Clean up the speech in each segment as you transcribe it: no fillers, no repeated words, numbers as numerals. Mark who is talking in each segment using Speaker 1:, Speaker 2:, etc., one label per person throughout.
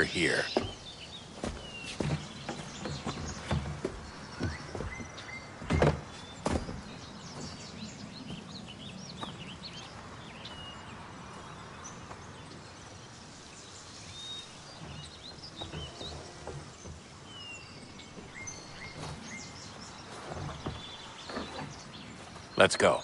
Speaker 1: We're here. Let's go.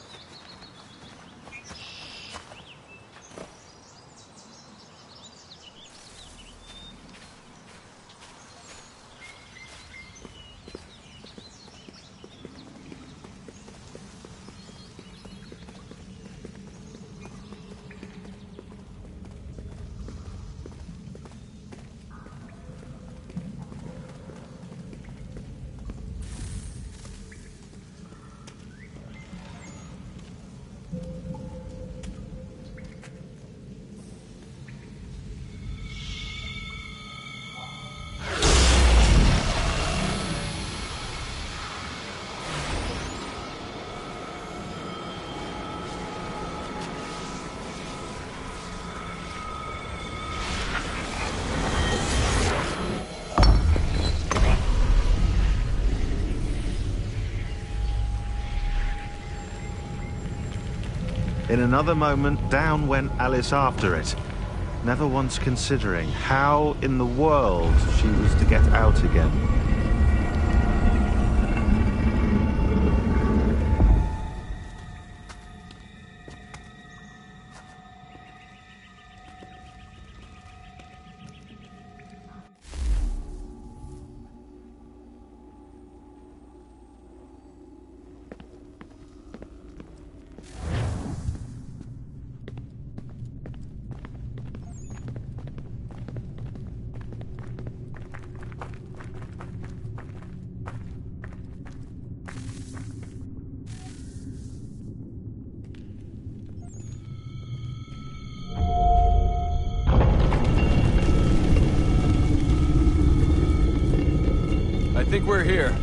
Speaker 1: In another moment, down went Alice after it, never once considering how in the world she was to get out again.
Speaker 2: I think we're here.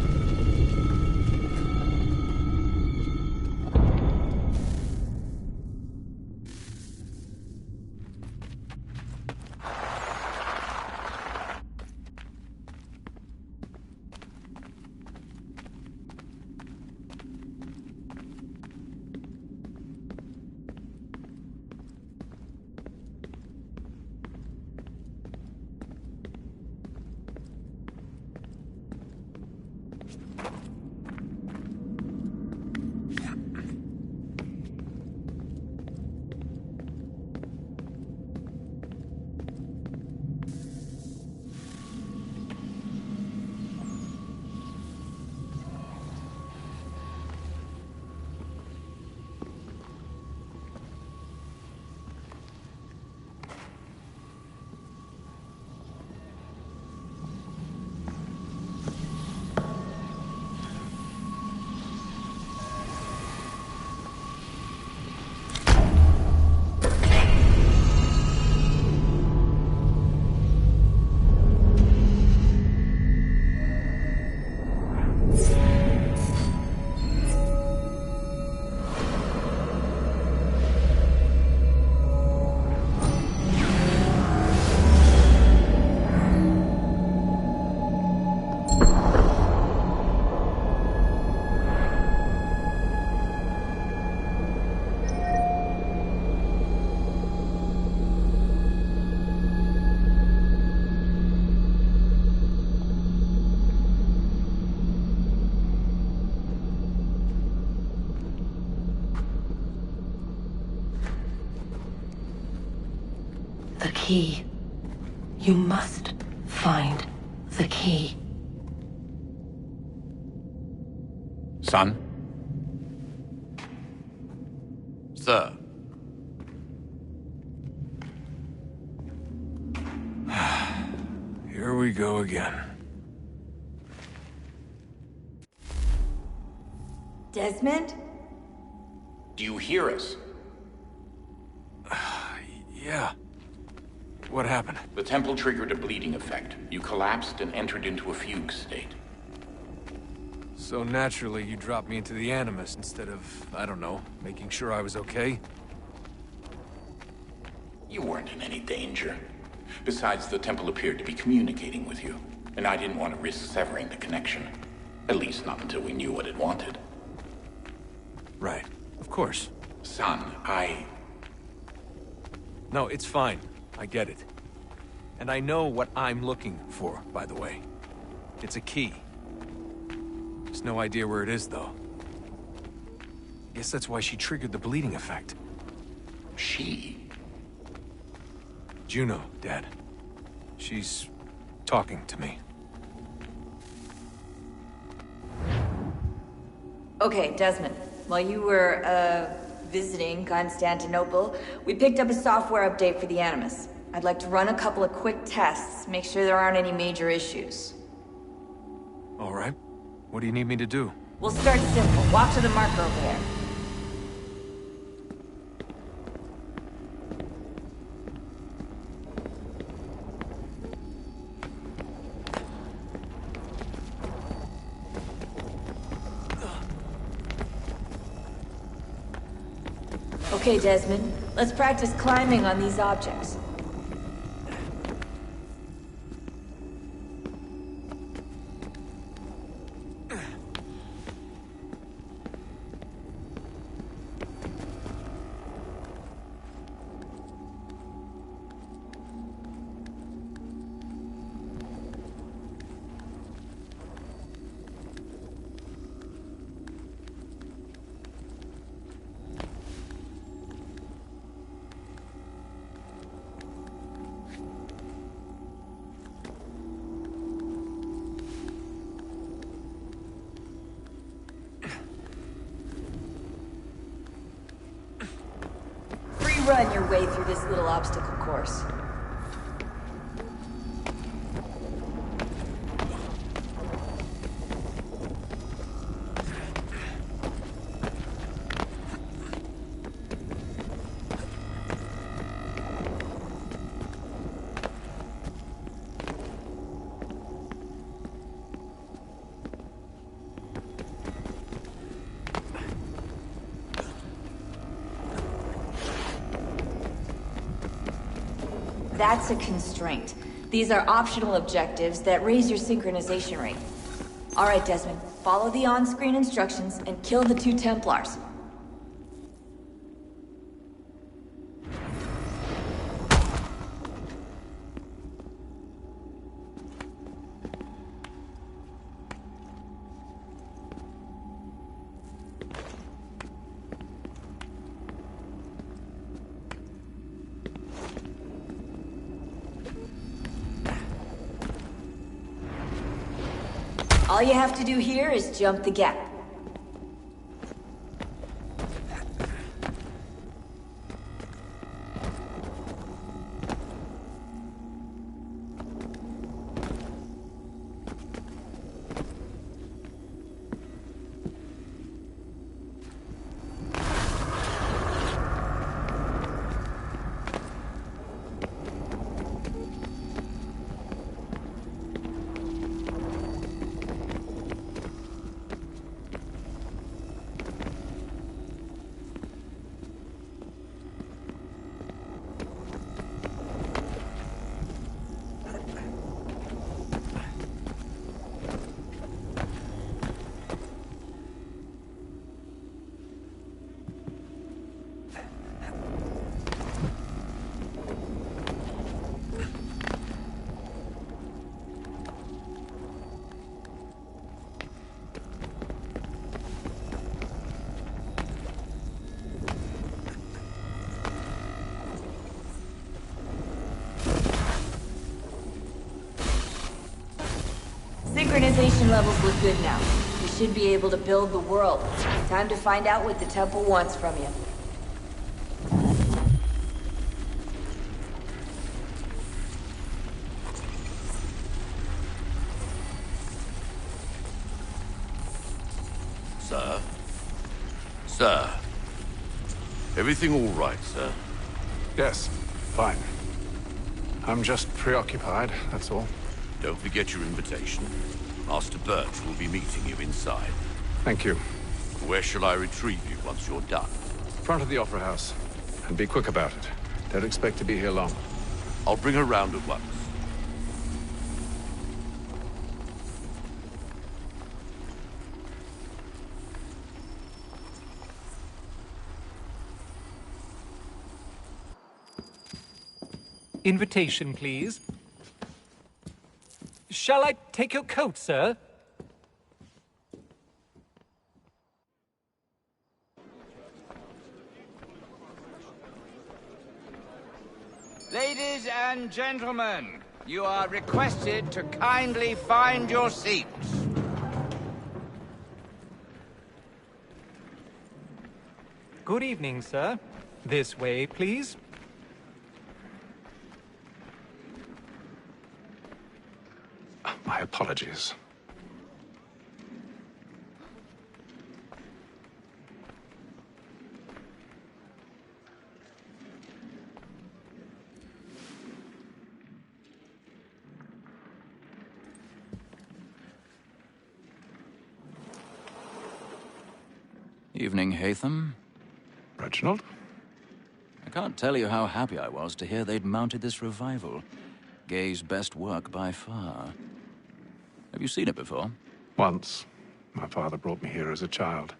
Speaker 3: The key. You must find the key.
Speaker 4: Son? Sir.
Speaker 2: Here we go again.
Speaker 5: Desmond?
Speaker 4: Do you hear us?
Speaker 2: Yeah. What happened?
Speaker 4: The temple triggered a bleeding effect. You collapsed and entered into a fugue state.
Speaker 2: So naturally, you dropped me into the Animus instead of, I don't know, making sure I was okay?
Speaker 4: You weren't in any danger. Besides, the temple appeared to be communicating with you, and I didn't want to risk severing the connection. At least not until we knew what it wanted.
Speaker 2: Right. Of course.
Speaker 4: Son,
Speaker 2: No, it's fine. I get it. And I know what I'm looking for, by the way. It's a key. Just no idea where it is, though. Guess that's why she triggered the bleeding effect.
Speaker 4: She?
Speaker 2: Juno, Dad. She's talking to me.
Speaker 5: Okay, Desmond. While you were, visiting Constantinople, we picked up a software update for the Animus. I'd like to run a couple of quick tests, make sure there aren't any major issues.
Speaker 2: All right. What do you need me to do?
Speaker 5: We'll start simple. Walk to the marker over there. Okay, Desmond. Let's practice climbing on these objects. run your way through this little obstacle course. That's a constraint. These are optional objectives that raise your synchronization rate. Alright, Desmond. Follow the on-screen instructions and kill the 2 Templars. All you have to do here is jump the gap. Synchronization levels look good now. You should be able to build the world. Time to find out what the temple wants from you.
Speaker 6: Sir? Sir? Everything all right, sir?
Speaker 7: Yes, fine. I'm just preoccupied, that's all.
Speaker 6: Don't forget your invitation. Master Birch will be meeting you inside.
Speaker 7: Thank you.
Speaker 6: Where shall I retrieve you once you're done?
Speaker 7: Front of the Opera House. And be quick about it. Don't expect to be here long.
Speaker 6: I'll bring her round at once.
Speaker 8: Invitation, please. Shall I take your coat, sir?
Speaker 9: Ladies and gentlemen, you are requested to kindly find your seats.
Speaker 8: Good evening, sir. This way, please.
Speaker 7: My apologies.
Speaker 10: Evening, Haytham.
Speaker 7: Reginald?
Speaker 10: I can't tell you how happy I was to hear they'd mounted this revival. Gay's best work by far. Have you seen it before?
Speaker 7: Once. My father brought me here as a child.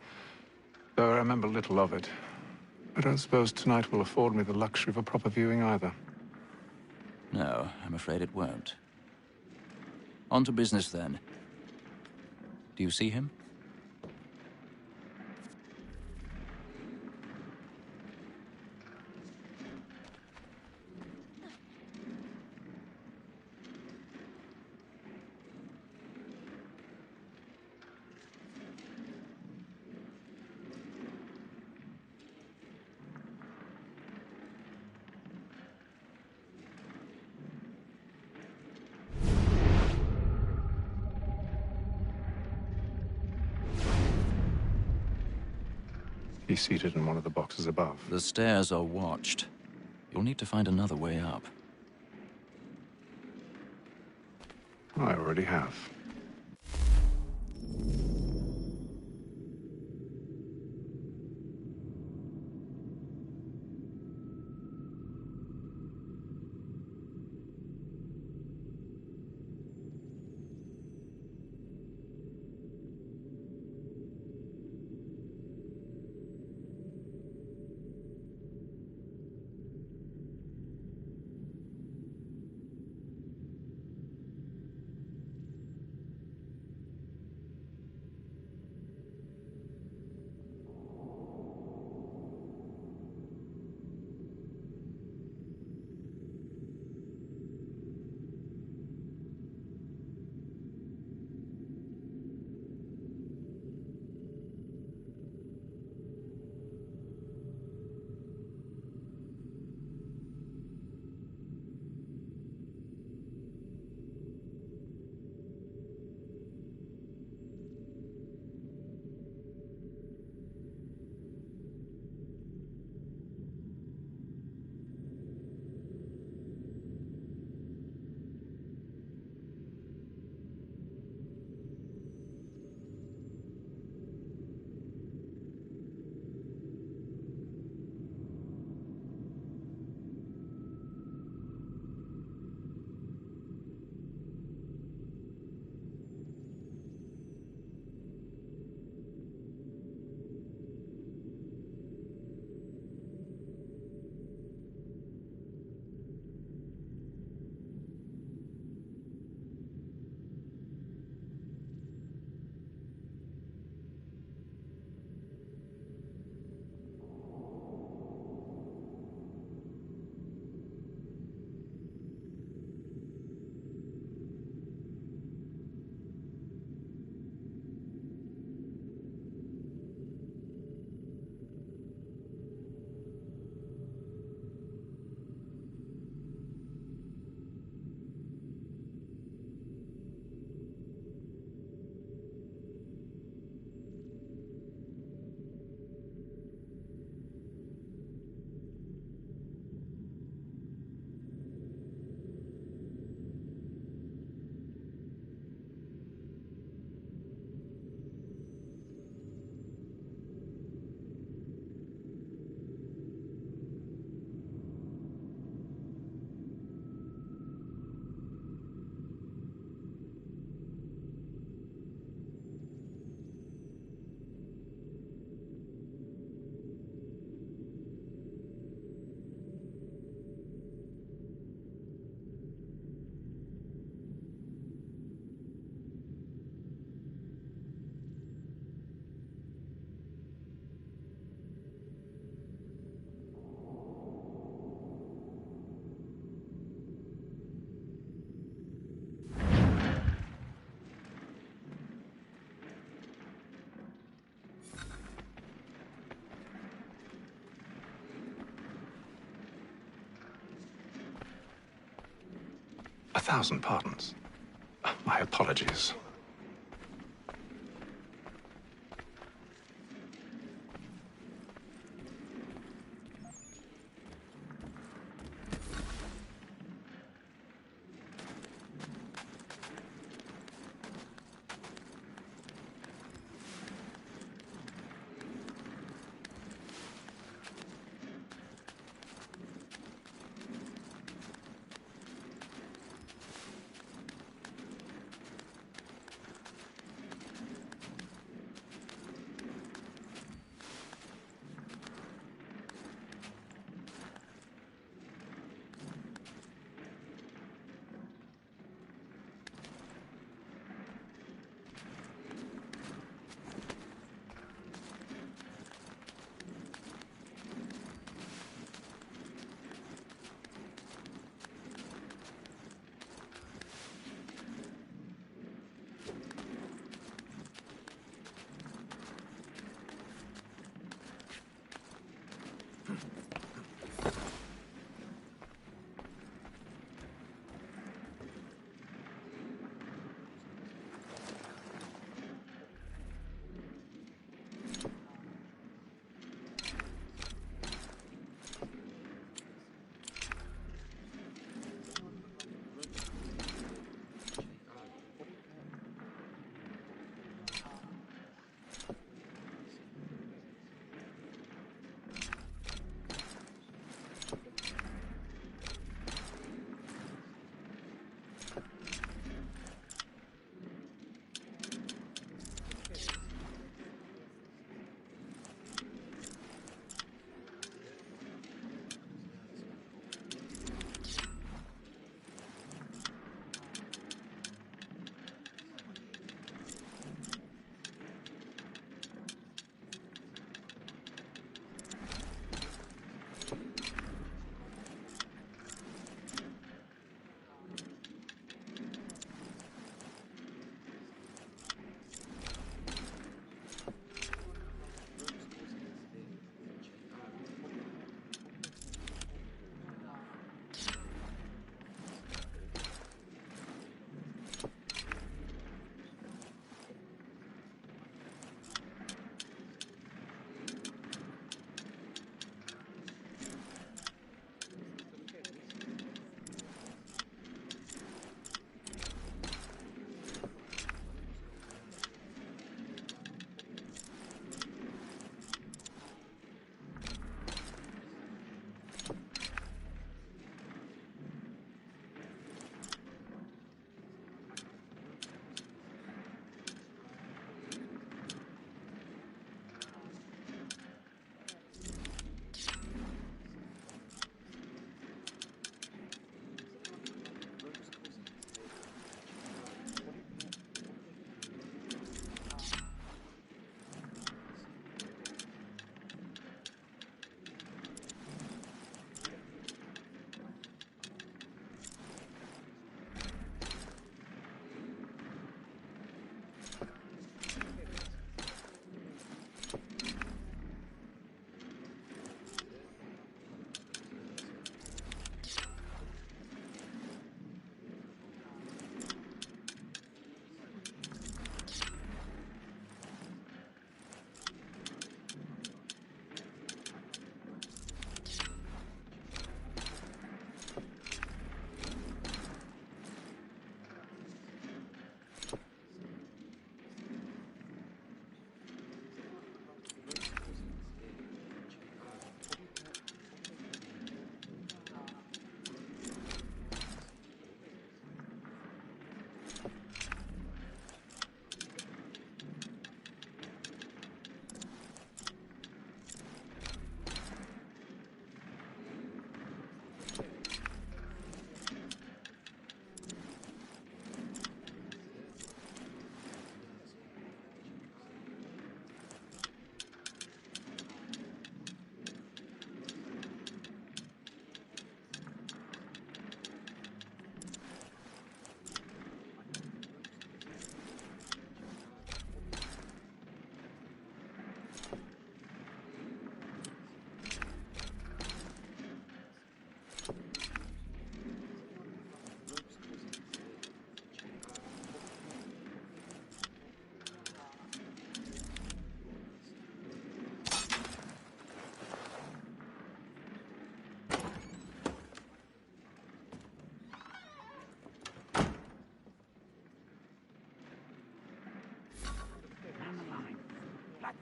Speaker 7: Though I remember little of it. I don't suppose tonight will afford me the luxury of a proper viewing either.
Speaker 10: No, I'm afraid it won't. On to business, then. Do you see him?
Speaker 7: He's seated in one of the boxes above.
Speaker 10: The stairs are watched. You'll need to find another way up.
Speaker 7: I already have. A thousand pardons. My apologies.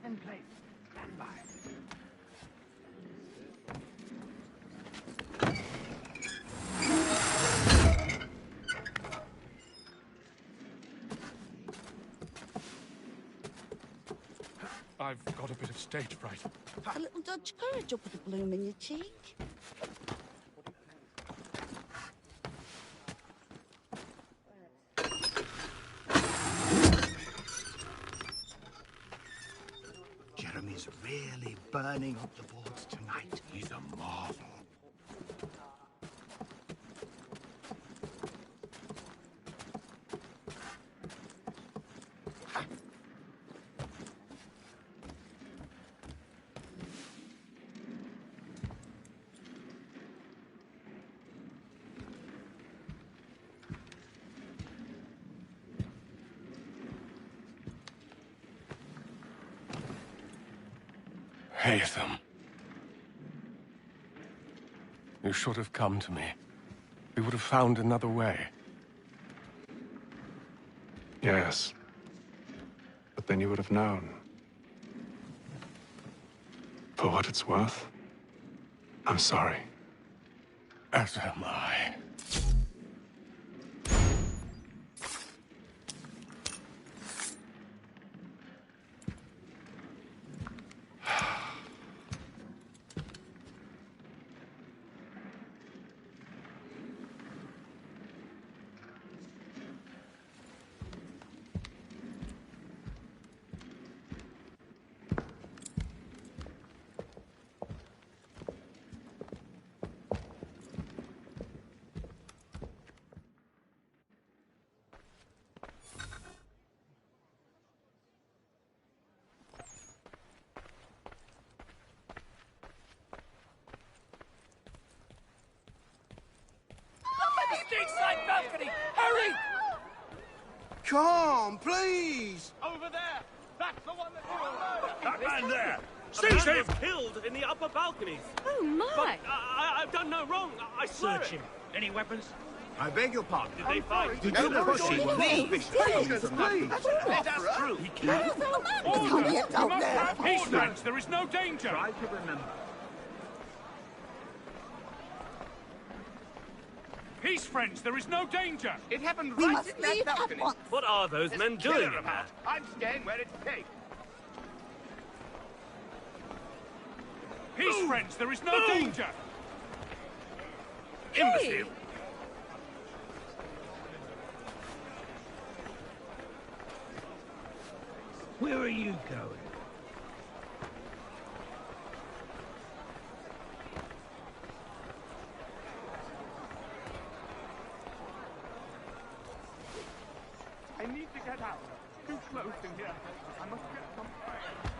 Speaker 11: That's in place. Stand by.
Speaker 12: I've got a bit of stage fright.
Speaker 13: A little Dutch courage up with a bloom in your cheek.
Speaker 11: Jeremy's really burning up the boards tonight.
Speaker 6: He's a marvel.
Speaker 12: Haytham. You should have come to me. We would have found another way.
Speaker 7: Yes. But then you would have known. For what it's worth, I'm sorry.
Speaker 12: As am I.
Speaker 9: Side balcony! Hurry!
Speaker 11: Come, please!
Speaker 9: Over there! That's the one that
Speaker 14: That man there! Seize him! Killed in the upper balconies.
Speaker 15: Oh, my!
Speaker 14: But I've done no wrong. I swear
Speaker 9: Search
Speaker 14: it.
Speaker 9: him. Any weapons?
Speaker 11: I beg your pardon.
Speaker 14: Did they fight?
Speaker 11: Did you push him? Please!
Speaker 14: Let us through. He can't.
Speaker 9: Peace, friends. There is no danger.
Speaker 11: Try to remember.
Speaker 9: Peace, friends. There is no danger.
Speaker 11: It happened
Speaker 13: We
Speaker 11: right
Speaker 13: must
Speaker 11: in that
Speaker 13: leave at
Speaker 11: balcony.
Speaker 13: once.
Speaker 14: What are those men
Speaker 11: Kill
Speaker 14: doing
Speaker 11: her
Speaker 14: in there?
Speaker 11: I'm staying where it's safe.
Speaker 9: Peace, friends. There is no danger.
Speaker 14: Imbecile.
Speaker 11: Where are you going? I need to get out. Too close in here. I must get some fire.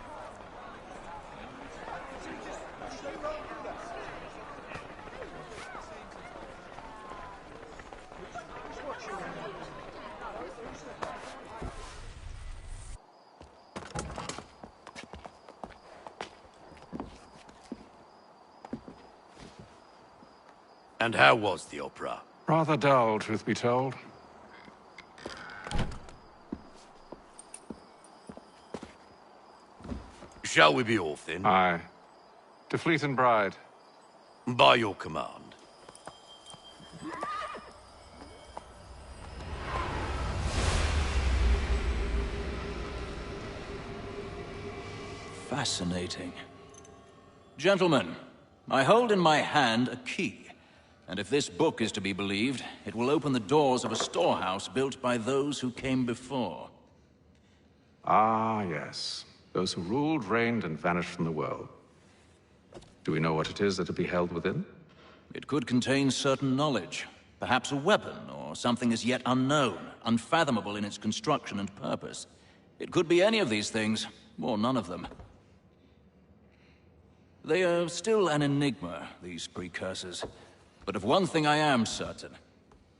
Speaker 6: And how was the opera?
Speaker 7: Rather dull, truth be told.
Speaker 6: Shall we be off then?
Speaker 7: Aye. To Fleet and Bride.
Speaker 6: By your command.
Speaker 10: Fascinating. Gentlemen, I hold in my hand a key, and if this book is to be believed, it will open the doors of a storehouse built by those who came before.
Speaker 7: Ah, yes. Those who ruled, reigned, and vanished from the world. Do we know what it is that will be held within?
Speaker 10: It could contain certain knowledge, perhaps a weapon, or something as yet unknown, unfathomable in its construction and purpose. It could be any of these things, or none of them. They are still an enigma, these precursors. But of one thing I am certain.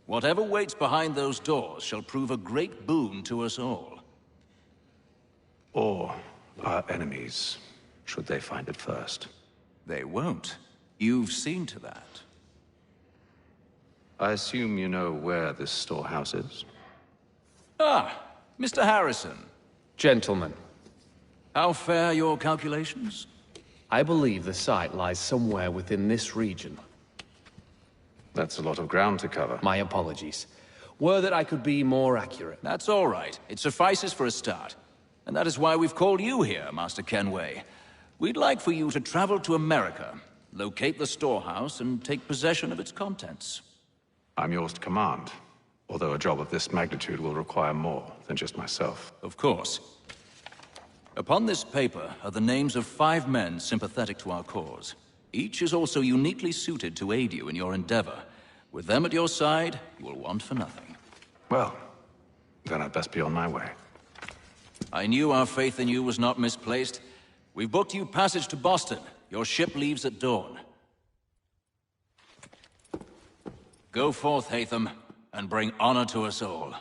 Speaker 10: Whatever waits behind those doors shall prove a great boon to us all.
Speaker 7: Or our enemies, should they find it first.
Speaker 10: They won't. You've seen to that.
Speaker 7: I assume you know where this storehouse is?
Speaker 10: Ah, Mr. Harrison.
Speaker 16: Gentlemen,
Speaker 10: How fair your calculations?
Speaker 15: I believe the site lies somewhere within this region.
Speaker 7: That's a lot of ground to cover.
Speaker 15: My apologies. Were that I could be more accurate.
Speaker 10: That's all right. It suffices for a start. And that is why we've called you here, Master Kenway. We'd like for you to travel to America, locate the storehouse, and take possession of its contents.
Speaker 7: I'm yours to command, although a job of this magnitude will require more than just myself.
Speaker 10: Of course. Upon this paper are the names of 5 men sympathetic to our cause. Each is also uniquely suited to aid you in your endeavor. With them at your side, you will want for nothing.
Speaker 7: Well, then I'd best be on my way.
Speaker 10: I knew our faith in you was not misplaced. We've booked you passage to Boston. Your ship leaves at dawn. Go forth, Hatham, and bring honor to us all.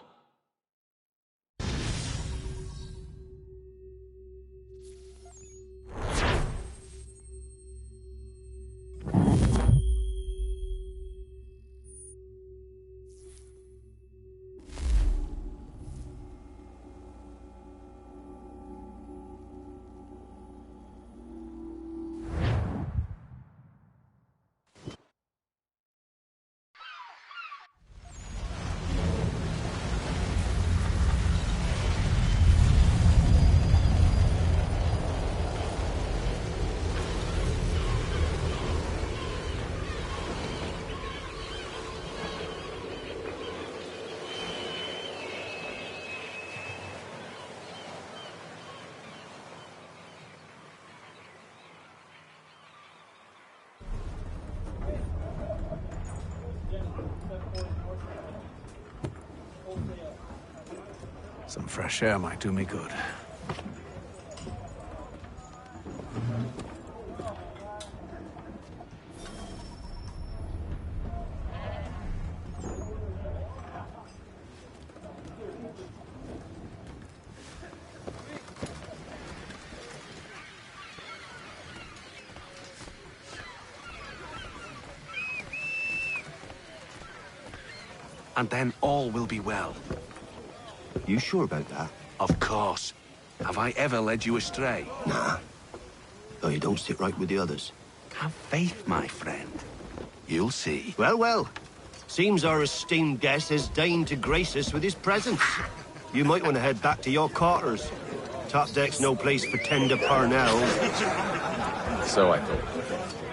Speaker 7: Some fresh air might do me good.
Speaker 16: And then all will be well.
Speaker 17: You sure about that?
Speaker 16: Of course. Have I ever led you astray?
Speaker 17: Nah. Though you don't sit right with the others.
Speaker 16: Have faith, my friend. You'll see.
Speaker 17: Well, well. Seems our esteemed guest has deigned to grace us with his presence. You might want to head back to your quarters. Top deck's no place for tender Parnells.
Speaker 7: So I thought.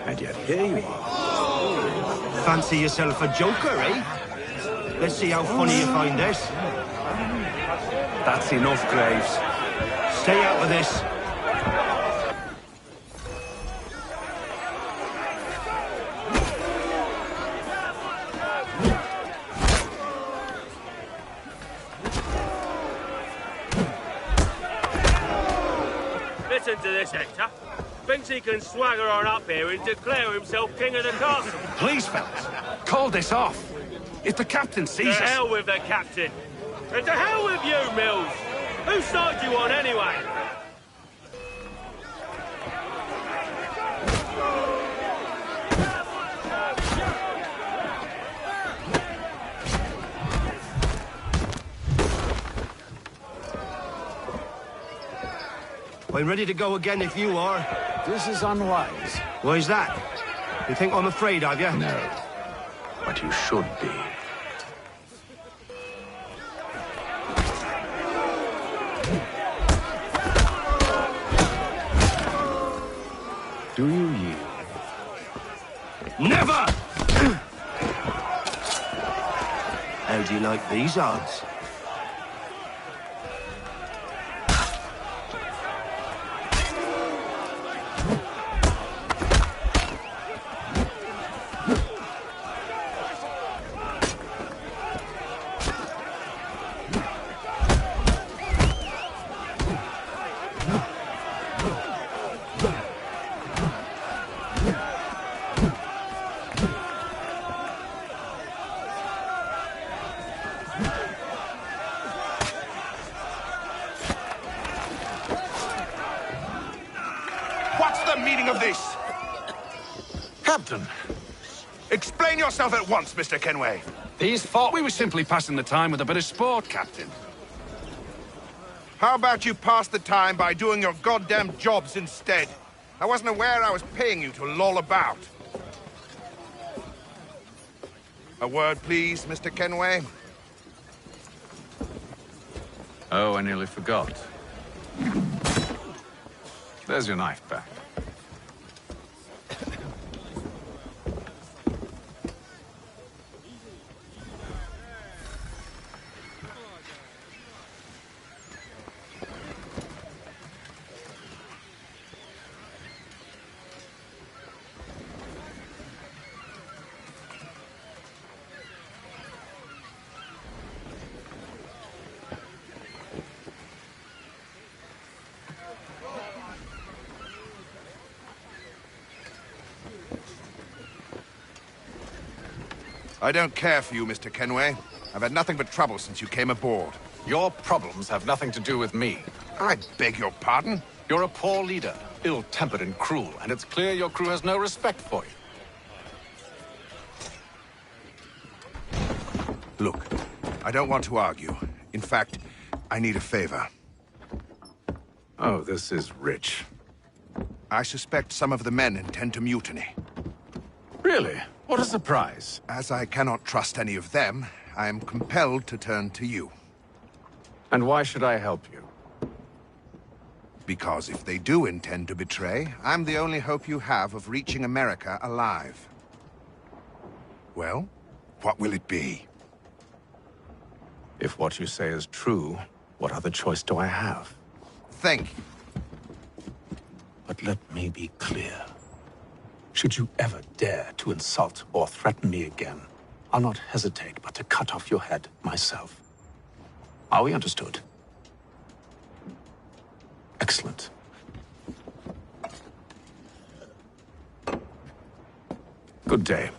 Speaker 17: And yet here you are. Fancy yourself a joker, eh? Let's see how funny you find this.
Speaker 16: That's enough, Graves.
Speaker 17: Stay out of this.
Speaker 14: Listen to this, Hector. Thinks he can swagger on up here and declare himself king of the castle.
Speaker 16: Please, fellas, call this off. If the captain sees us...
Speaker 14: To hell with the captain. And to hell with you, Mills. Whose side you on, anyway?
Speaker 17: I'm ready to go again if you are.
Speaker 7: This is unwise.
Speaker 17: Why's that? You think I'm afraid of you?
Speaker 7: No. But you should be. Do you yield?
Speaker 17: Never! How do you like these odds?
Speaker 16: What's the meaning of this? Captain, explain yourself at once, Mr. Kenway.
Speaker 7: These thought we were simply passing the time with a bit of sport, Captain.
Speaker 16: How about you pass the time by doing your goddamn jobs instead? I wasn't aware I was paying you to loll about. A word, please, Mr. Kenway.
Speaker 7: Oh, I nearly forgot. There's your knife back.
Speaker 16: I don't care for you, Mr. Kenway. I've had nothing but trouble since you came aboard.
Speaker 7: Your problems have nothing to do with me.
Speaker 16: I beg your pardon?
Speaker 7: You're a poor leader, ill-tempered and cruel, and it's clear your crew has no respect for you.
Speaker 16: Look, I don't want to argue. In fact, I need a favor.
Speaker 7: Oh, this is rich.
Speaker 16: I suspect some of the men intend to mutiny.
Speaker 7: Really? What a surprise.
Speaker 16: As I cannot trust any of them, I am compelled to turn to you.
Speaker 7: And why should I help you?
Speaker 16: Because if they do intend to betray, I'm the only hope you have of reaching America alive. Well, what will it be?
Speaker 7: If what you say is true, what other choice do I have?
Speaker 16: Thank you.
Speaker 7: But let me be clear. Should you ever dare to insult or threaten me again, I'll not hesitate but to cut off your head myself. Are we understood? Excellent. Good day.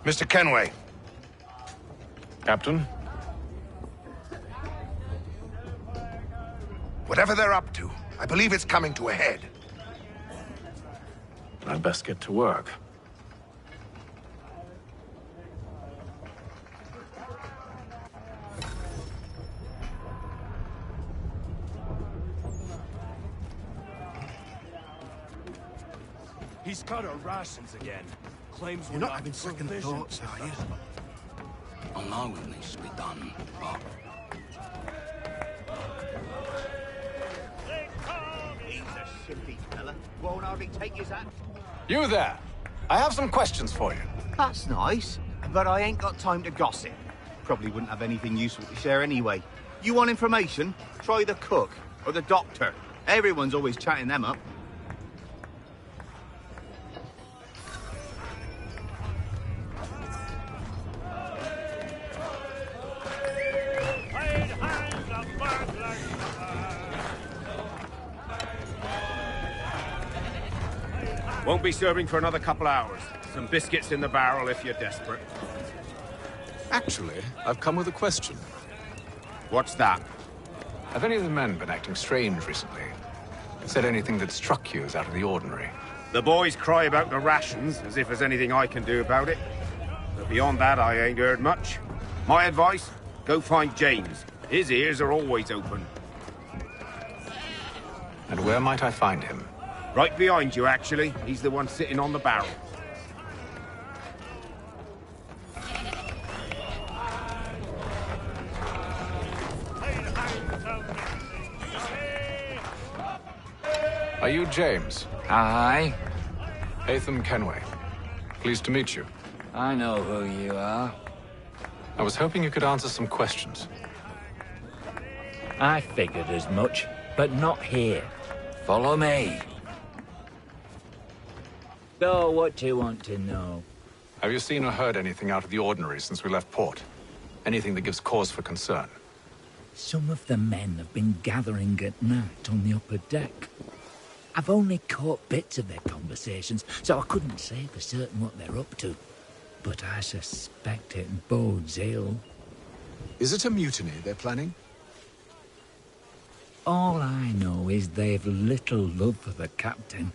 Speaker 16: Mr. Kenway.
Speaker 7: Captain?
Speaker 16: Whatever they're up to, I believe it's coming to a head.
Speaker 7: I'd best get to work.
Speaker 18: He's cut our rations again. Claims
Speaker 17: You're not having second thoughts, are you?
Speaker 6: I know it needs to be done, but...
Speaker 9: He's a shifty fella. Won't hardly take his hat.
Speaker 7: You there! I have some questions for you.
Speaker 9: That's nice, but I ain't got time to gossip. Probably wouldn't have anything useful to share anyway. You want information? Try the cook or the doctor. Everyone's always chatting them up.
Speaker 18: Won't be serving for another couple hours. Some biscuits in the barrel if you're desperate.
Speaker 7: Actually, I've come with a question.
Speaker 18: What's that?
Speaker 7: Have any of the men been acting strange recently? Said anything that struck you as out of the ordinary?
Speaker 18: The boys cry about the rations, as if there's anything I can do about it. But beyond that, I ain't heard much. My advice? Go find James. His ears are always open.
Speaker 7: And where might I find him?
Speaker 18: Right behind you, actually. He's the one sitting on the barrel.
Speaker 7: Are you James?
Speaker 19: Aye.
Speaker 7: Hatham Kenway. Pleased to meet you.
Speaker 19: I know who you are.
Speaker 7: I was hoping you could answer some questions.
Speaker 19: I figured as much, but not here. Follow me. So, what do you want to know?
Speaker 7: Have you seen or heard anything out of the ordinary since we left port? Anything that gives cause for concern?
Speaker 19: Some of the men have been gathering at night on the upper deck. I've only caught bits of their conversations, so I couldn't say for certain what they're up to. But I suspect it bodes ill.
Speaker 7: Is it a mutiny they're planning?
Speaker 19: All I know is they've little love for the captain.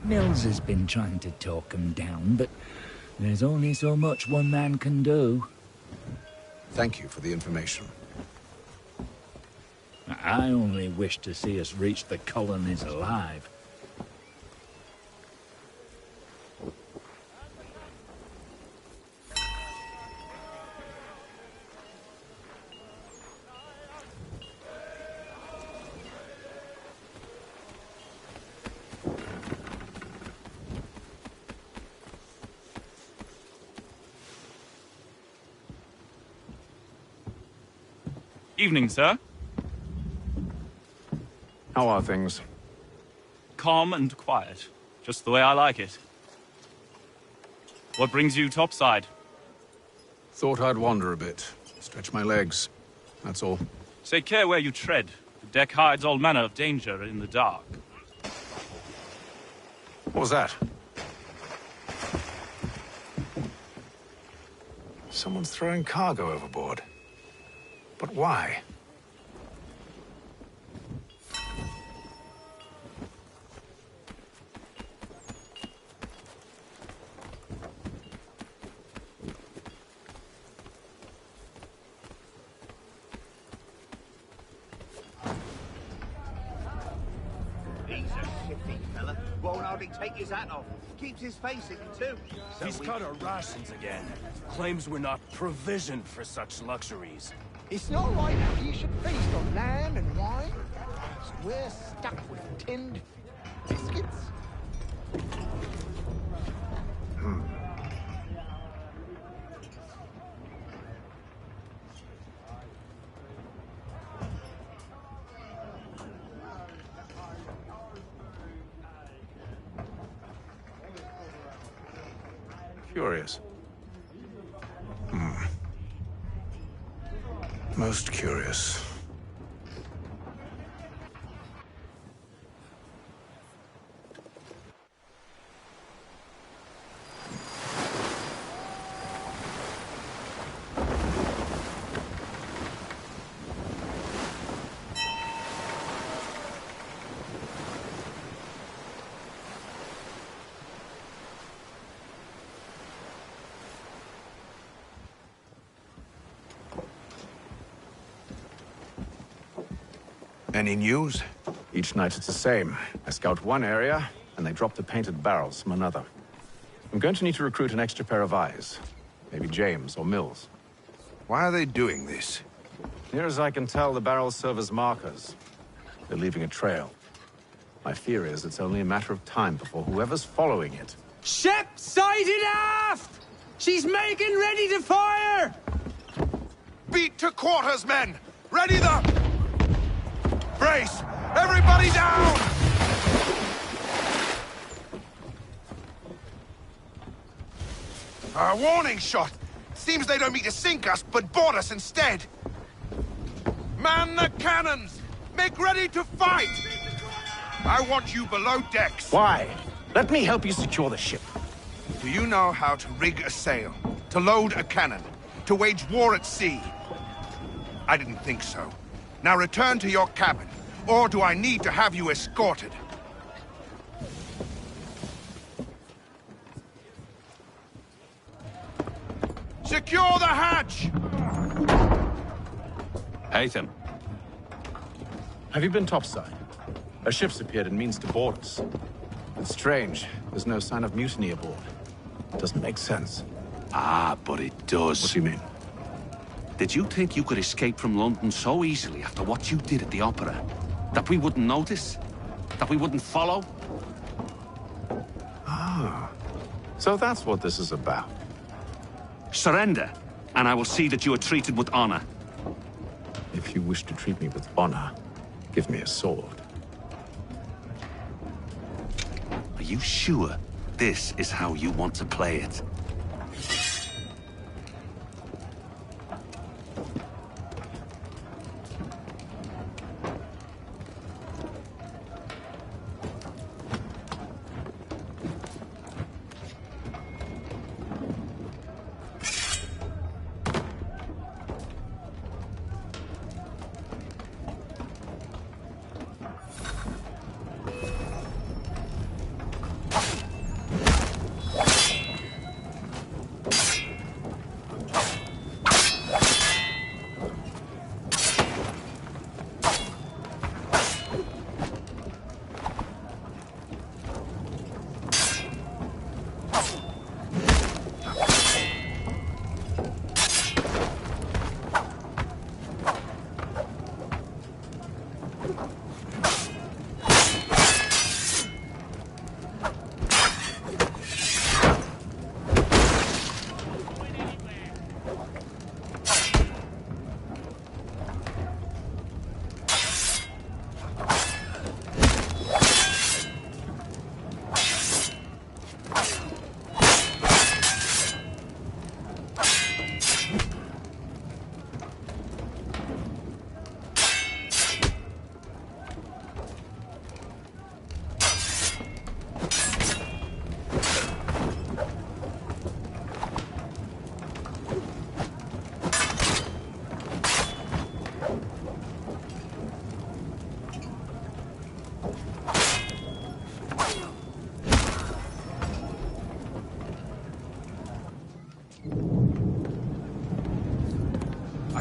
Speaker 19: Mills has been trying to talk him down, but there's only so much one man can do.
Speaker 7: Thank you for the information.
Speaker 19: I only wish to see us reach the colonies alive.
Speaker 20: Evening, sir.
Speaker 12: How are things?
Speaker 20: Calm and quiet. Just the way I like it. What brings you topside?
Speaker 7: Thought I'd wander a bit. Stretch my legs. That's all.
Speaker 20: Take care where you tread. The deck hides all manner of danger in the dark.
Speaker 7: What was that? Someone's throwing cargo overboard. But why?
Speaker 9: He's a shifty fella. Won't hardly take his hat off. Keeps his face hidden too. So
Speaker 21: He's cut our rations again. Claims we're not provisioned for such luxuries.
Speaker 22: It's not right how you should feast on lamb and wine. So we're stuck with tinned biscuits.
Speaker 7: Curious. Most curious.
Speaker 16: Any news?
Speaker 7: Each night it's the same. I scout one area, and they drop the painted barrels from another. I'm going to need to recruit an extra pair of eyes. Maybe James or Mills.
Speaker 16: Why are they doing this?
Speaker 7: Near as I can tell, the barrels serve as markers. They're leaving a trail. My fear is it's only a matter of time before whoever's following it...
Speaker 1: Ship sighted aft! She's making ready to fire!
Speaker 16: Beat to quarters, men! Ready the... Brace! Everybody down! A warning shot! Seems they don't mean to sink us, but board us instead! Man the cannons! Make ready to fight! I want you below decks!
Speaker 7: Why? Let me help you secure the ship.
Speaker 16: Do you know how to rig a sail? To load a cannon? To wage war at sea? I didn't think so. Now return to your cabin, or do I need to have you escorted? Secure the hatch!
Speaker 6: Haytham.
Speaker 7: Have you been topside? A ship's appeared and means to board us. It's strange. There's no sign of mutiny aboard. It doesn't make sense.
Speaker 6: Ah, but it does.
Speaker 7: What do you mean?
Speaker 6: Did you think you could escape from London so easily after what you did at the Opera? That we wouldn't notice? That we wouldn't follow?
Speaker 7: Ah. So that's what this is about.
Speaker 6: Surrender, and I will see that you are treated with honor.
Speaker 7: If you wish to treat me with honor, give me a sword.
Speaker 6: Are you sure this is how you want to play it?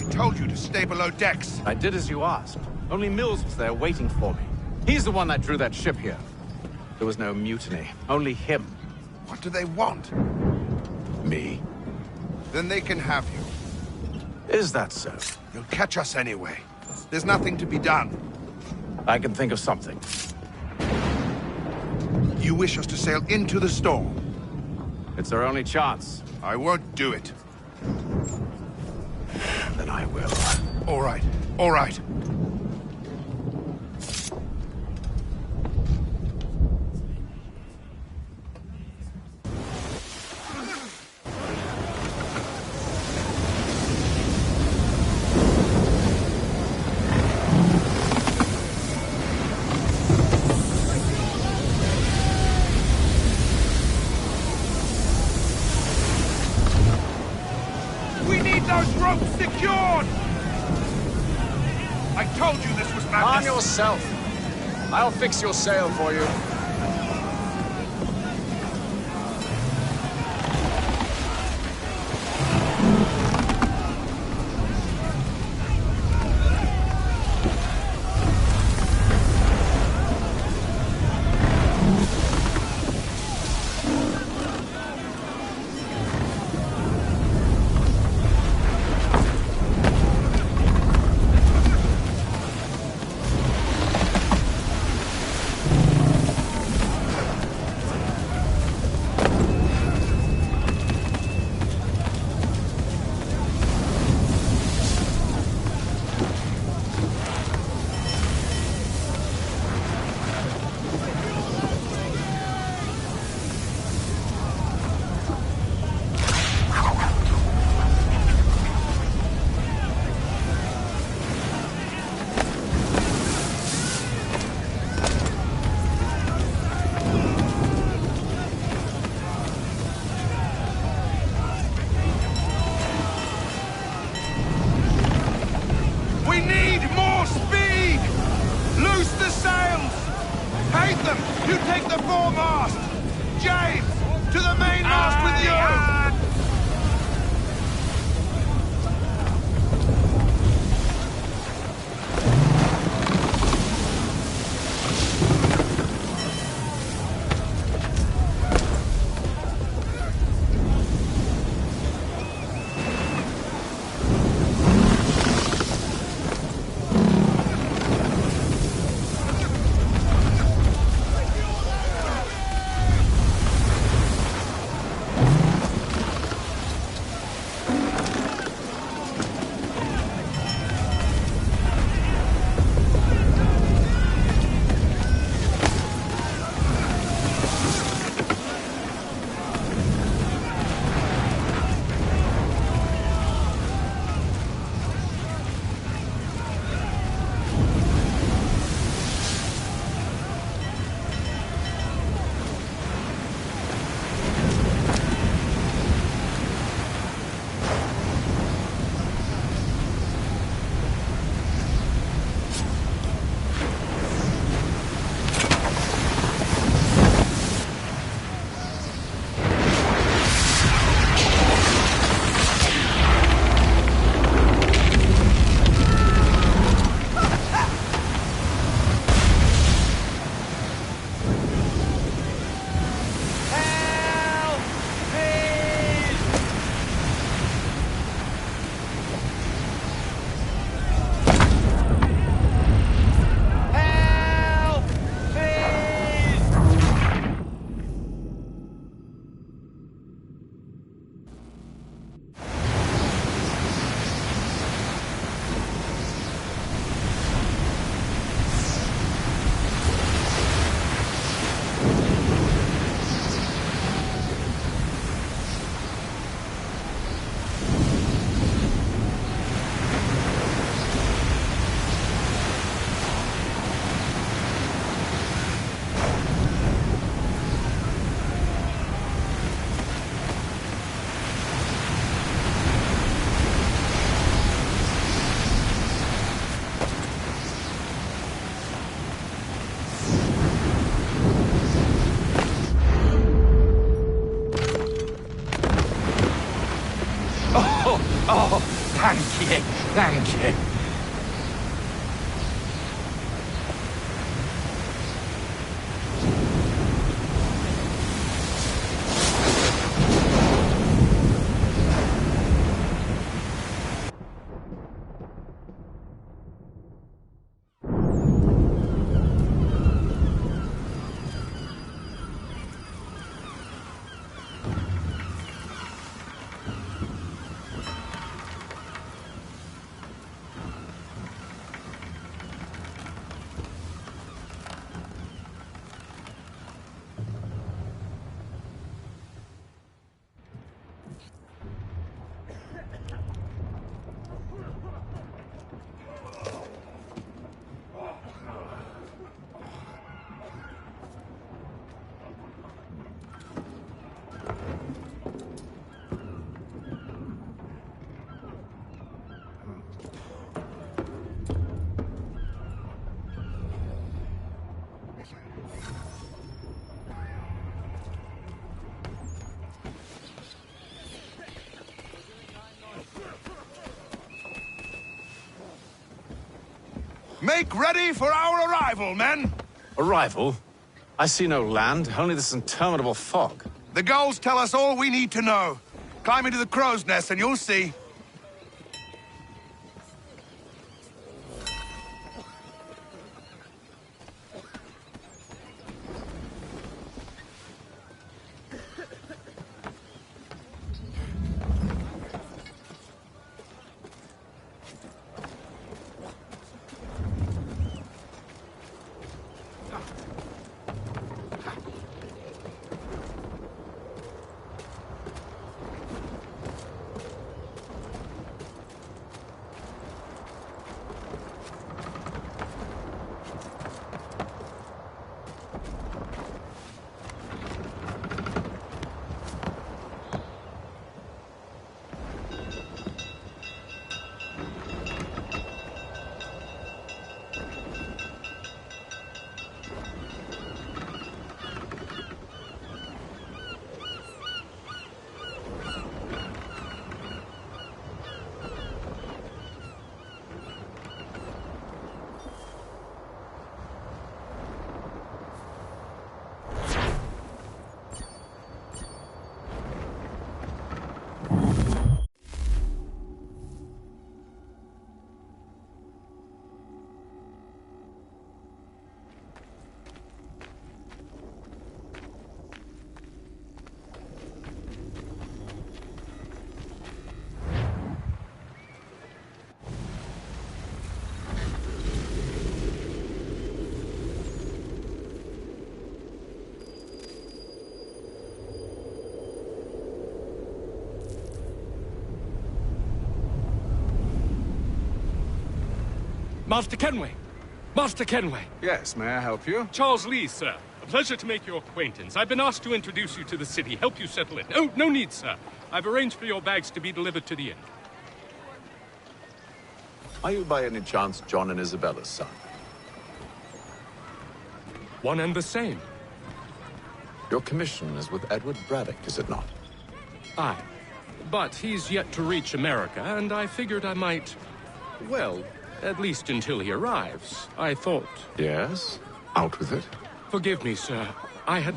Speaker 16: Told you to stay below decks.
Speaker 7: I did as you asked. Only Mills was there waiting for me. He's the one that drew that ship here. There was no mutiny, only him.
Speaker 16: What do they want?
Speaker 7: Me.
Speaker 16: Then they can have you.
Speaker 7: Is that so?
Speaker 16: You'll catch us anyway. There's nothing to be done.
Speaker 7: I can think of something.
Speaker 16: You wish us to sail into the storm?
Speaker 7: It's our only chance.
Speaker 16: I won't do it.
Speaker 7: Then I will.
Speaker 16: All right. All right. secured! I told you this was madness!
Speaker 12: Calm yourself. I'll fix your sail for you.
Speaker 16: You take the foremast! James, to the mainmast with you!
Speaker 1: Oh, thank you, thank you.
Speaker 16: Make ready for our arrival, men!
Speaker 7: Arrival? I see no land, only this interminable fog.
Speaker 16: The gulls tell us all we need to know. Climb into the crow's nest and you'll see.
Speaker 12: Master Kenway! Master Kenway!
Speaker 3: Yes, may I help you?
Speaker 12: Charles Lee, sir. A pleasure to make your acquaintance. I've been asked to introduce you to the city, help you settle in. Oh, no need, sir. I've arranged for your bags to be delivered to the inn.
Speaker 3: Are you by any chance John and Isabella's son?
Speaker 12: One and the same.
Speaker 3: Your commission is with Edward Braddock, is it not?
Speaker 12: Aye. But he's yet to reach America, and I figured I might... Well, at least until he arrives, I thought...
Speaker 3: Yes? Out with it.
Speaker 12: Forgive me, sir. I had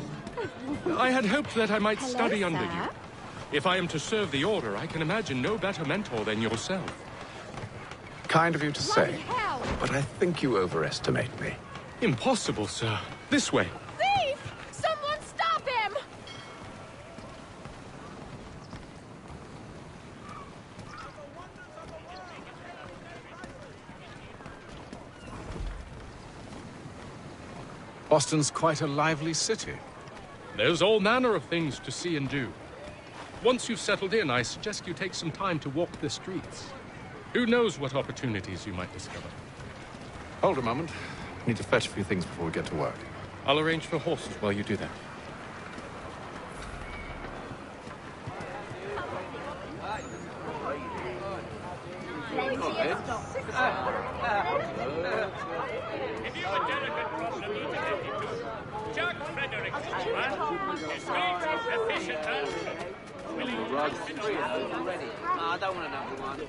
Speaker 12: hoped that I might study under you. If I am to serve the Order, I can imagine no better mentor than yourself.
Speaker 3: Kind of you to say, but I think you overestimate me.
Speaker 12: Impossible, sir. This way.
Speaker 4: Thief! Someone stop him!
Speaker 3: Boston's quite a lively city.
Speaker 12: There's all manner of things to see and do. Once you've settled in, I suggest you take some time to walk the streets. Who knows what opportunities you might discover.
Speaker 3: Hold a moment. I need to fetch a few things before we get to work.
Speaker 12: I'll arrange for horses while you do that.
Speaker 23: I don't want another one.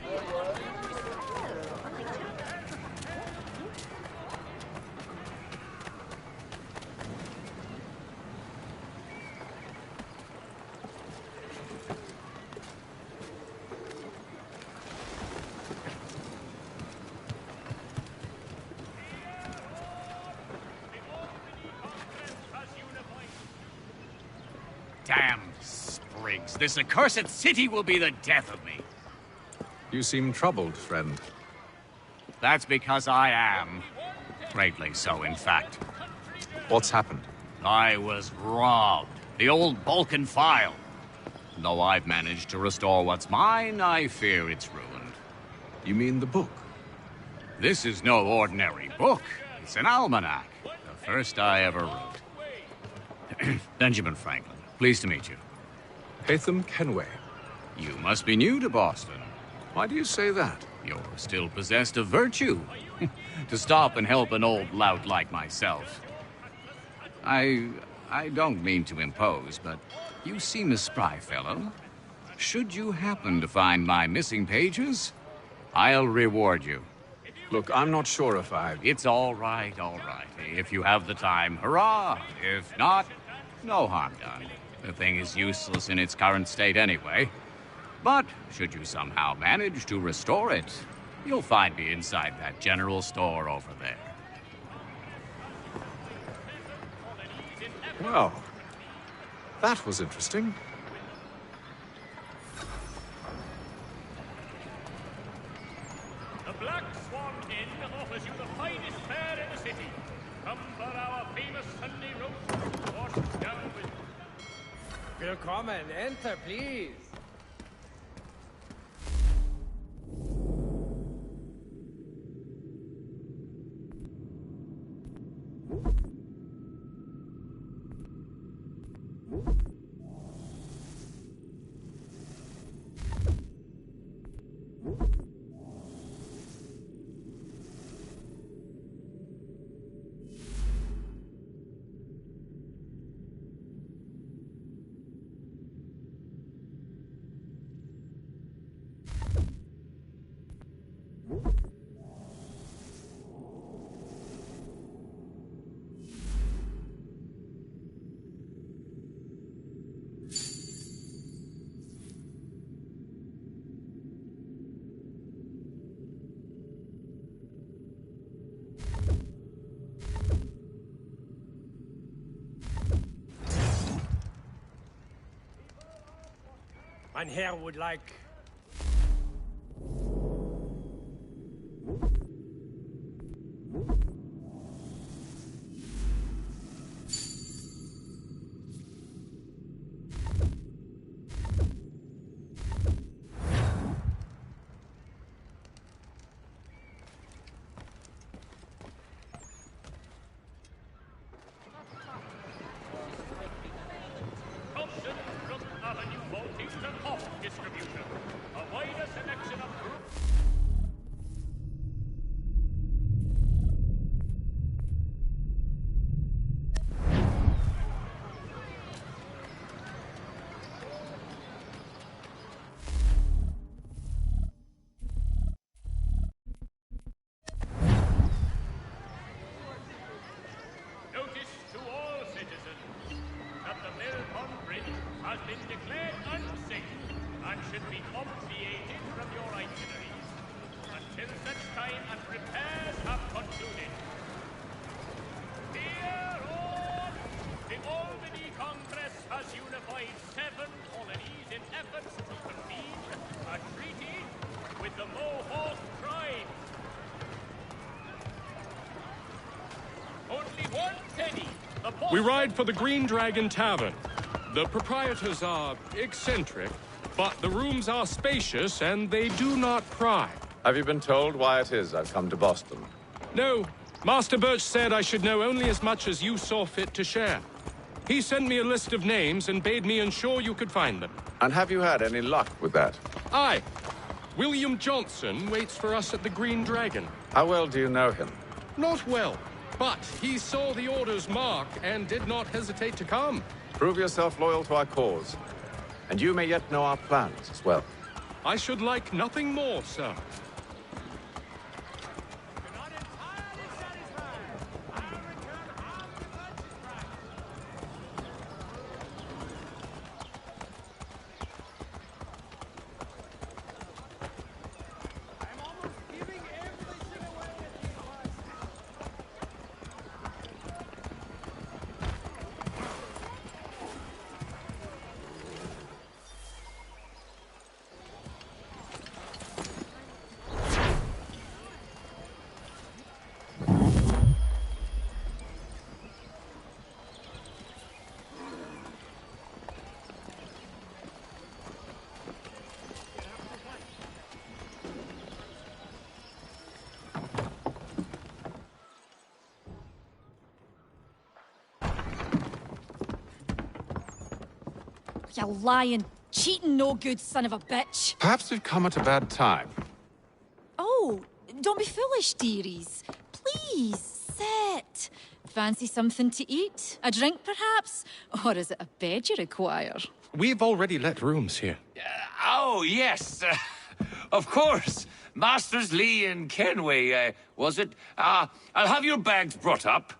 Speaker 24: Damn sprigs. This accursed city will be the death of me.
Speaker 3: You seem troubled, friend.
Speaker 24: That's because I am. Greatly so, in fact.
Speaker 3: What's happened?
Speaker 24: I was robbed. The old Balkan file. Though I've managed to restore what's mine, I fear it's ruined.
Speaker 3: You mean the book?
Speaker 24: This is no ordinary book. It's an almanac. The first I ever wrote. Benjamin Franklin. Pleased to meet you.
Speaker 3: Haytham Kenway.
Speaker 24: You must be new to Boston.
Speaker 3: Why do you say that?
Speaker 24: You're still possessed of virtue. To stop and help an old lout like myself. I don't mean to impose, but you seem a spry fellow. Should you happen to find my missing pages, I'll reward you.
Speaker 3: Look, I'm not sure if I...
Speaker 24: It's all right, all right. If you have the time, hurrah! If not, no harm done. The thing is useless in its current state anyway. But should you somehow manage to restore it, you'll find me inside that general store over there.
Speaker 3: Well, that was interesting.
Speaker 11: The Black Swan Inn offers you the finest fare in the city. Come for our famous Sunday roast, washed down with...
Speaker 1: Willkommen, enter, please. Mein Herr would like...
Speaker 11: distribution. A wider selection of notice to all citizens that the mill pond bridge has been declared unsafe and should be obviated from your itineraries until such time as repairs have concluded. Dear all, the Albany Congress has unified 7 colonies in efforts to convene a treaty with the Mohawk tribe. Only one penny.
Speaker 12: We ride for the Green Dragon Tavern. The proprietors are eccentric, but the rooms are spacious and they do not pry.
Speaker 3: Have you been told why it is I've come to Boston?
Speaker 12: No. Master Birch said I should know only as much as you saw fit to share. He sent me a list of names and bade me ensure you could find them.
Speaker 3: And have you had any luck with that?
Speaker 12: Aye. William Johnson waits for us at the Green Dragon.
Speaker 3: How well do you know him?
Speaker 12: Not well, but he saw the order's mark and did not hesitate to come.
Speaker 3: Prove yourself loyal to our cause. And you may yet know our plans as well.
Speaker 12: I should like nothing more, sir.
Speaker 4: You lying, cheating, no good son of a bitch.
Speaker 3: Perhaps we've come at a bad time.
Speaker 4: Oh, don't be foolish, dearies. Please, sit. Fancy something to eat? A drink, perhaps? Or is it a bed you require?
Speaker 12: We've already let rooms here.
Speaker 24: Oh, yes. Of course. Masters Lee and Kenway, was it? I'll have your bags brought up.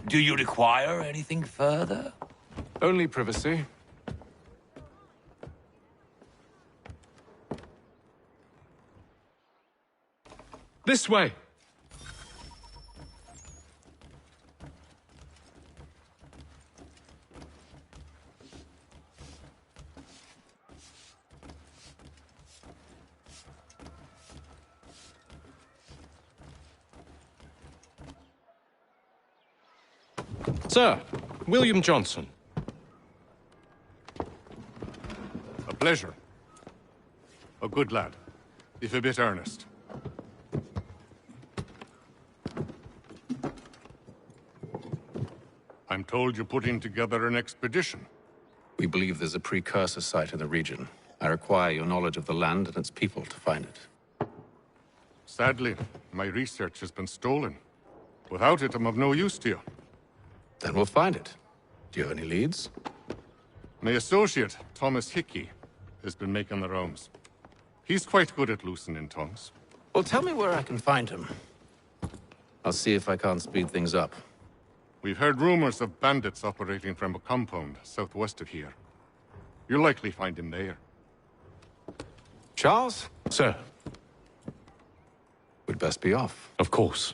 Speaker 24: Do you require anything further?
Speaker 3: Only privacy.
Speaker 12: This way! Sir, William Johnson.
Speaker 2: A pleasure. A good lad, if a bit earnest. I'm told you're putting together an expedition.
Speaker 7: We believe there's a precursor site in the region. I require your knowledge of the land and its people to find it.
Speaker 2: Sadly, my research has been stolen. Without it, I'm of no use to you.
Speaker 7: Then we'll find it. Do you have any leads?
Speaker 2: My associate, Thomas Hickey, has been making the rounds. He's quite good at loosening tongues.
Speaker 7: Well, tell me where I can find him. I'll see if I can't speed things up.
Speaker 2: We've heard rumors of bandits operating from a compound southwest of here. You'll likely find him there.
Speaker 7: Charles?
Speaker 12: Sir.
Speaker 7: We'd best be off.
Speaker 12: Of course.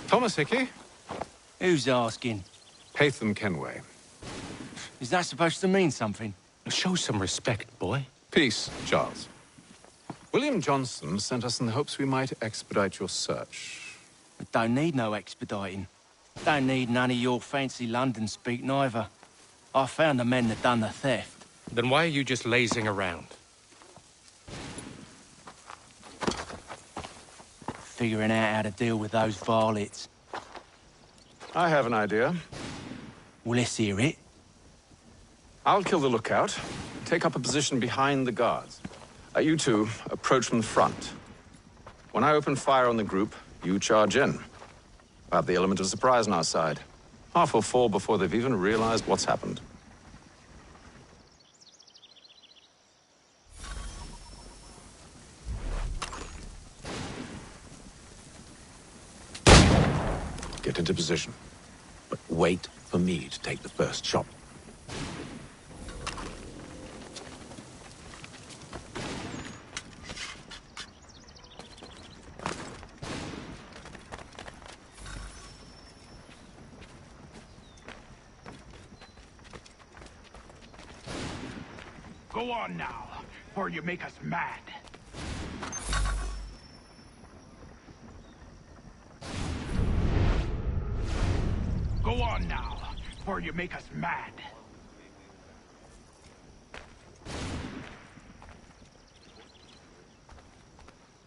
Speaker 7: Thomas Hickey?
Speaker 21: Who's asking?
Speaker 7: Haytham Kenway.
Speaker 21: Is that supposed to mean something?
Speaker 12: Show some respect, boy.
Speaker 7: Peace, Charles. William Johnson sent us in the hopes we might expedite your search.
Speaker 21: I don't need no expediting. Don't need none of your fancy London speak neither. I found the men that done the theft.
Speaker 12: Then why are you just lazing around?
Speaker 21: figuring out how to deal with those varlets.
Speaker 3: I have an idea.
Speaker 21: Well, let's hear it.
Speaker 3: I'll kill the lookout, take up a position behind the guards. You two approach from the front. When I open fire on the group, you charge in. We'll have the element of surprise on our side. Half will fall before they've even realized what's happened. Get into position, but wait for me to take the first shot.
Speaker 22: Go on now, or you make us mad. Go on now, or you make us mad.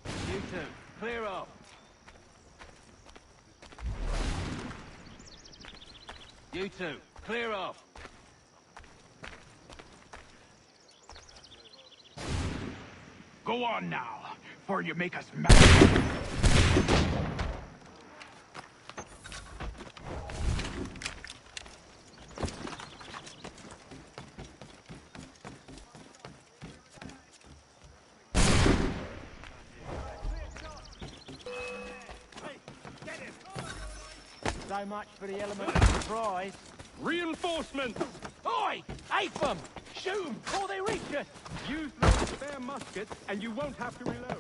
Speaker 21: You two, clear off. You two, clear off.
Speaker 22: Go on now, or you make us mad.
Speaker 21: So much for the element of surprise.
Speaker 12: Reinforcements!
Speaker 21: Oi! Ape them! Shoot them before they reach us!
Speaker 12: Use those spare muskets, and you won't have to reload.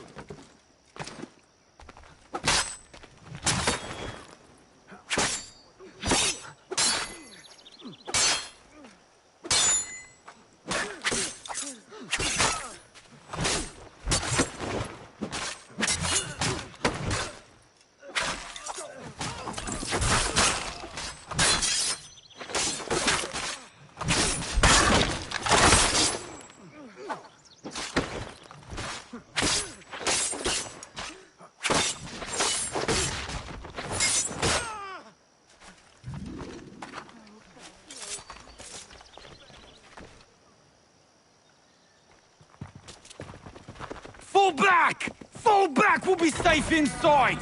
Speaker 21: Fall back! Fall back! We'll be safe inside!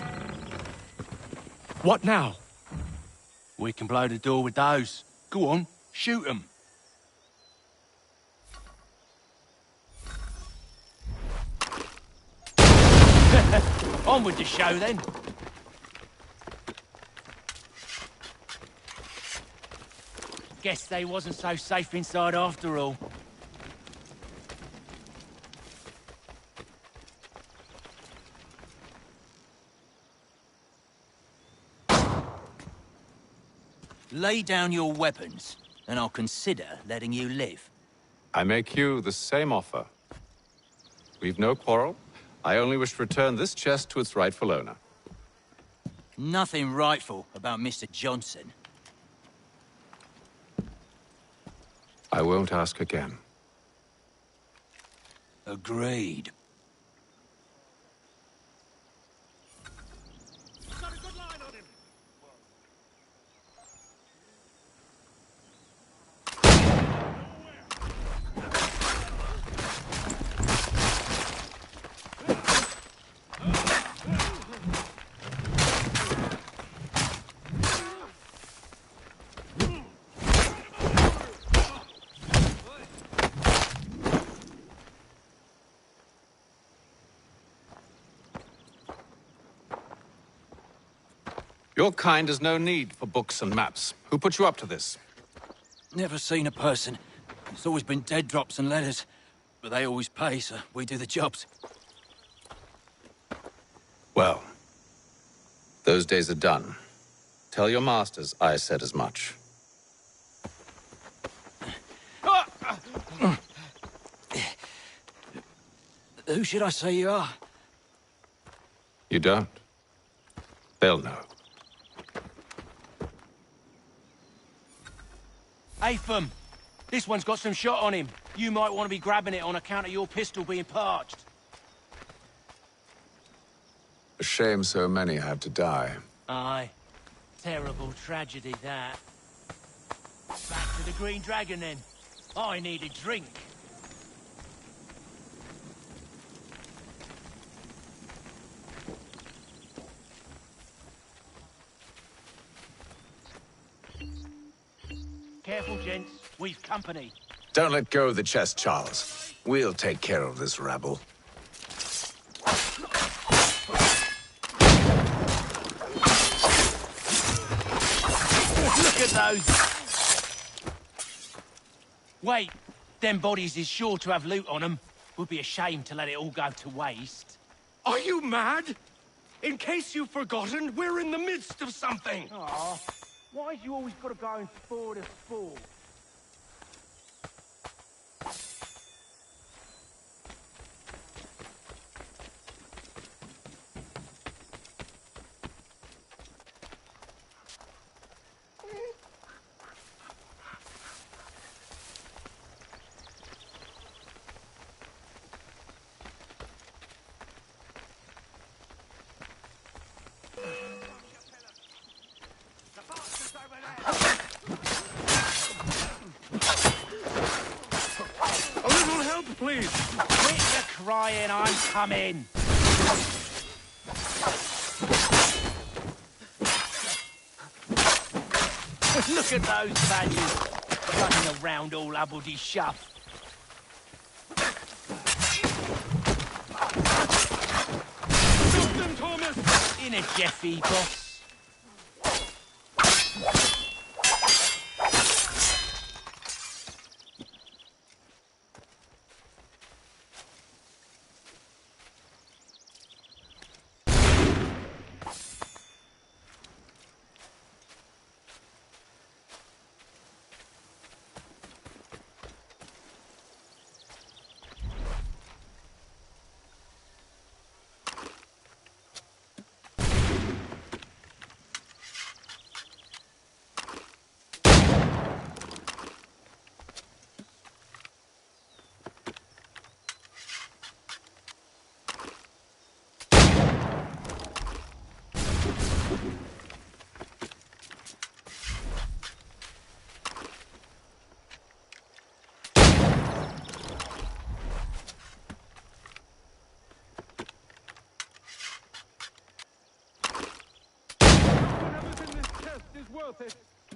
Speaker 12: What now?
Speaker 21: We can blow the door with those. Go on, shoot them. On with the show, then. Guess they wasn't so safe inside after all.
Speaker 10: Lay down your weapons, and I'll consider letting you live.
Speaker 3: I make you the same offer. We've no quarrel. I only wish to return this chest to its rightful owner.
Speaker 10: Nothing rightful about Mr. Johnson.
Speaker 3: I won't ask again.
Speaker 10: Agreed.
Speaker 3: Your kind has no need for books and maps. Who put you up to this?
Speaker 10: Never seen a person. It's always been dead drops and letters. But they always pay, so we do the jobs.
Speaker 3: Well, those days are done. Tell your masters I said as much.
Speaker 10: Who should I say you are?
Speaker 3: You don't. They'll know.
Speaker 21: Apham, this one's got some shot on him. You might want to be grabbing it on account of your pistol being parched.
Speaker 5: A shame so many had to die.
Speaker 21: Aye. Terrible tragedy, that. Back to the Green Dragon, then. I need a drink. Careful, gents. We've company.
Speaker 5: Don't let go of the chest, Charles. We'll take care of this rabble.
Speaker 21: Look at those! Wait, them bodies is sure to have loot on them. Would be a shame to let it all go to waste.
Speaker 8: Are you mad? In case you've forgotten, we're in the midst of something.
Speaker 21: Aw, why's you always got to go in for the sport?
Speaker 8: A little help, please.
Speaker 21: Quit your crying, I'm coming. Look at those badgers running around all hubbledy shuff.
Speaker 8: Stop them, Thomas!
Speaker 21: In a Jeffy, boss.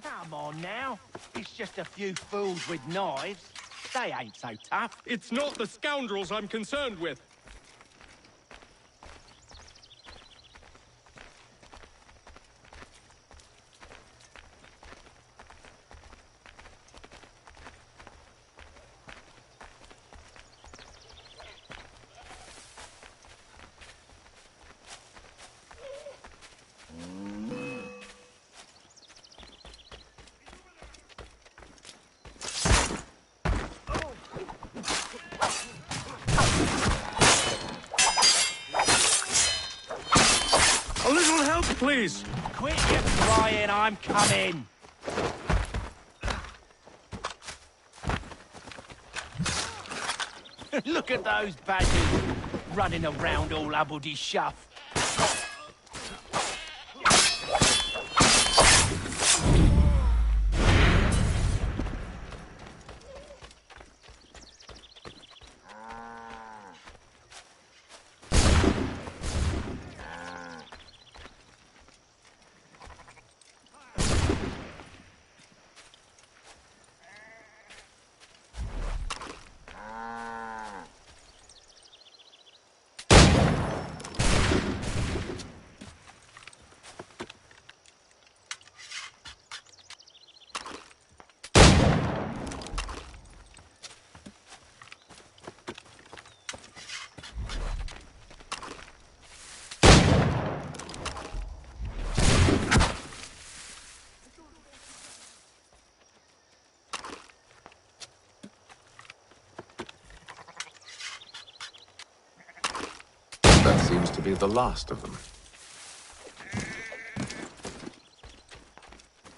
Speaker 21: Come on now. It's just a few fools with knives. They ain't so tough.
Speaker 8: It's not the scoundrels I'm concerned with. A little help, please.
Speaker 21: Quit your crying, I'm coming. Look at those badgers running around all hubbledy shuff.
Speaker 5: That seems to be the last of them.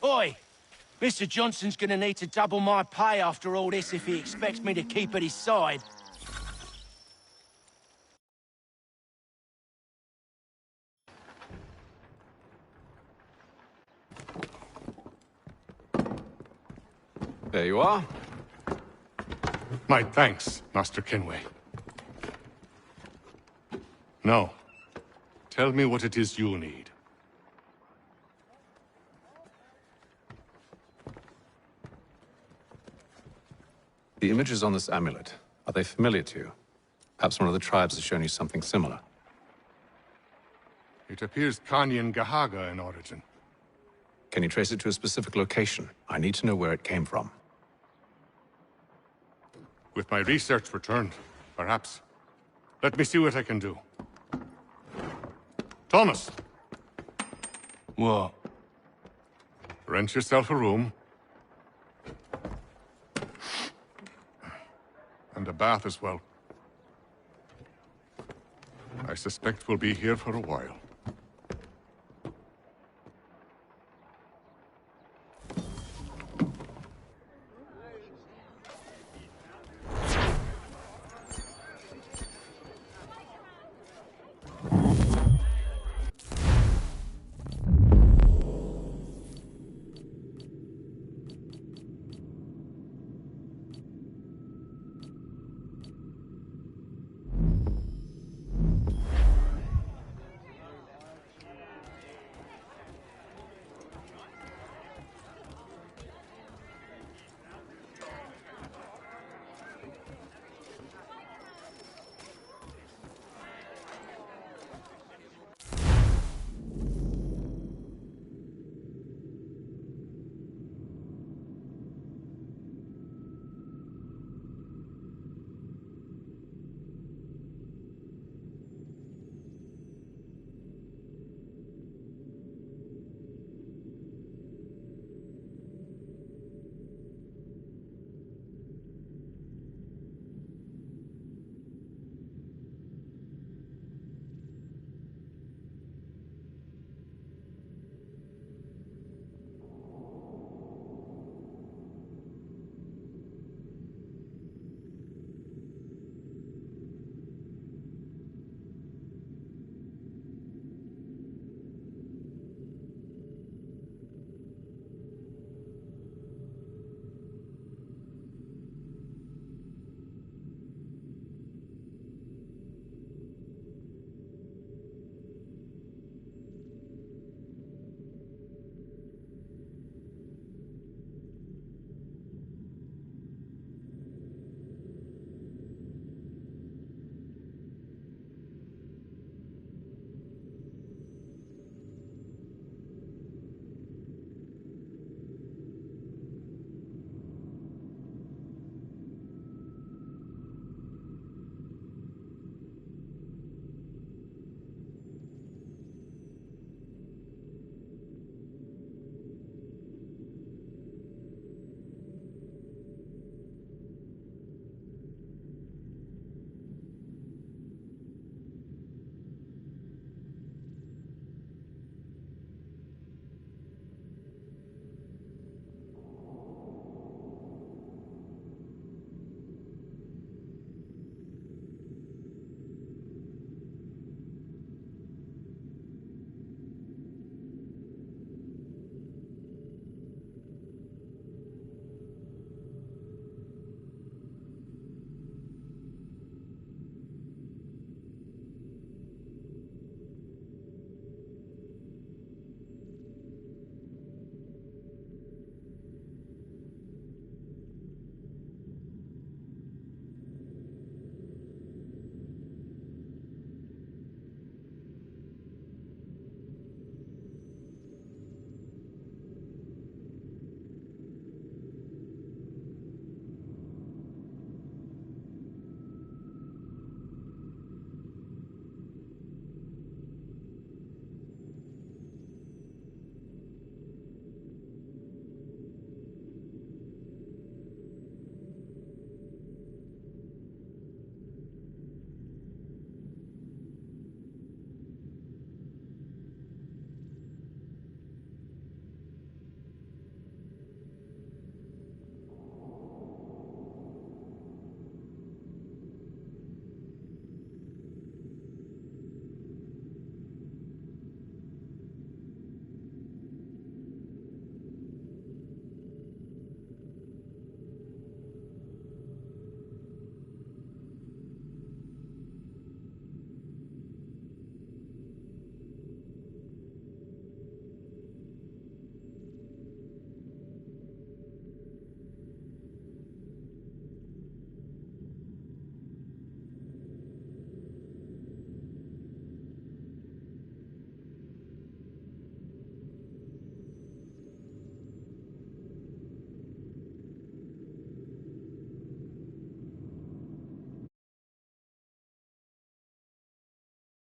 Speaker 21: Oi! Mr. Johnson's gonna need to double my pay after all this if he expects me to keep at his side.
Speaker 3: There you are.
Speaker 2: My thanks, Master Kenway. Now, tell me what it is you need.
Speaker 3: The images on this amulet, are they familiar to you? Perhaps one of the tribes has shown you something similar.
Speaker 2: It appears Kanyan Gahaga in origin.
Speaker 3: Can you trace it to a specific location? I need to know where it came from.
Speaker 2: With my research returned, perhaps. Let me see what I can do. Thomas!
Speaker 13: What?
Speaker 2: Rent yourself a room. And a bath as well. I suspect we'll be here for a while.